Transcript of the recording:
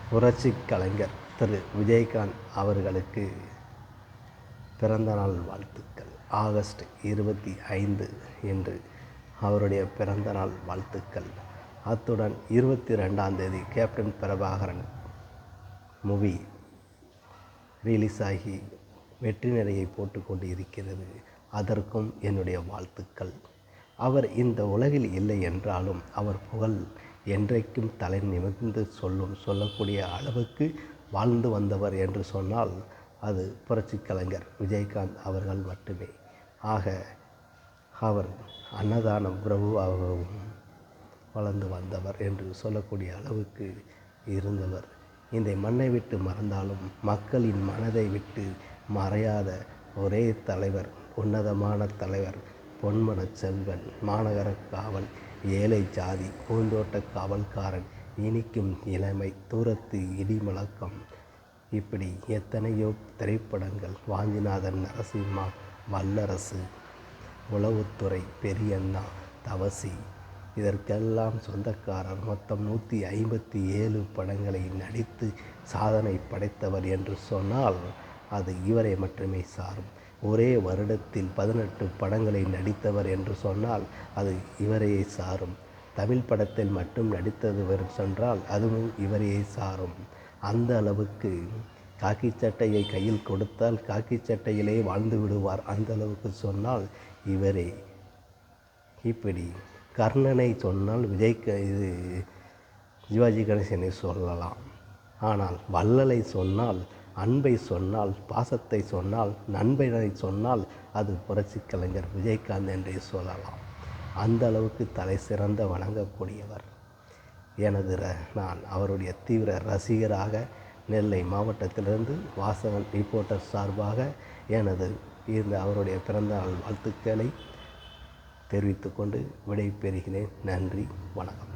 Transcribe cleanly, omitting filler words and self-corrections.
புரட்சி கலைஞர் திரு விஜயகாந்த் அவர்களுக்கு பிறந்தநாள் வாழ்த்துக்கள். ஆகஸ்ட் 25 என்று அவருடைய பிறந்தநாள் வாழ்த்துக்கள். அத்துடன் 22ஆம் தேதி கேப்டன் பிரபாகரன் மூவி ரிலீஸ் ஆகி வெற்றி நடையை போட்டுக்கொண்டு இருக்கிறது. அதற்கும் என்னுடைய வாழ்த்துக்கள். அவர் இந்த உலகில் இல்லை என்றாலும் அவர் புகழ் என்றைக்கும் தலை நிமிர்ந்து சொல்லக்கூடிய அளவுக்கு வாழ்ந்து வந்தவர் என்று சொன்னால் அது புரட்சி கலைஞர் விஜயகாந்த் அவர்கள் மட்டுமே. ஆக அவர் அன்னதானம் பிரபுவாகவும் வளர்ந்து வந்தவர் என்று சொல்லக்கூடிய அளவுக்கு இருந்தவர். இந்த மண்ணை விட்டு மறந்தாலும் மக்களின் மனதை விட்டு மறையாத ஒரே தலைவர், உன்னதமான தலைவர், பொன்மன செல்வன், மாநகர காவல், ஏழை ஜாதி, பூந்தோட்ட காவல்காரன், இனிக்கும் இளமை, தூரத்து இடி முழக்கம், இப்படி எத்தனையோ திரைப்படங்கள். வாஞ்சிநாதன், நரசிம்மா, வல்லரசு, உளவுத்துறை, பெரியண்ணா, தவசி, இதற்கெல்லாம் சொந்தக்காரர். மொத்தம் 157 படங்களை நடித்து சாதனை படைத்தவர் என்று சொன்னால் அது இவரை மட்டுமே சாரும். ஒரே வருடத்தில் 18 படங்களை நடித்தவர் என்று சொன்னால் அது இவரையே சாரும். தமிழ் படத்தில் மட்டும் நடித்தவர் சொன்னால் அதுவும் இவரையே சாரும். அந்த அளவுக்கு காக்கி சட்டையை கையில் கொடுத்தால் காக்கி சட்டையிலே வாழ்ந்து விடுவார். அந்த அளவுக்கு சொன்னால் இவரே. இப்படி கர்ணனை சொன்னால் இது சிவாஜி கணேசனை சொல்லலாம். ஆனால் வள்ளலை சொன்னால், அன்பை சொன்னால், பாசத்தை சொன்னால், நண்பனை சொன்னால் அது புரட்சி கலைஞர் விஜயகாந்த் என்றே சொல்லலாம். அந்த அளவுக்கு தலை சிறந்த வணங்கக்கூடியவர். நான் அவருடைய தீவிர ரசிகராக நெல்லை மாவட்டத்திலிருந்து வாசகன் ரிப்போர்ட்டர் சார்பாக அவருடைய பிறந்தநாள் வாழ்த்துக்களை தெரிவித்துக்கொண்டு விடை பெறுகிறேன். நன்றி, வணக்கம்.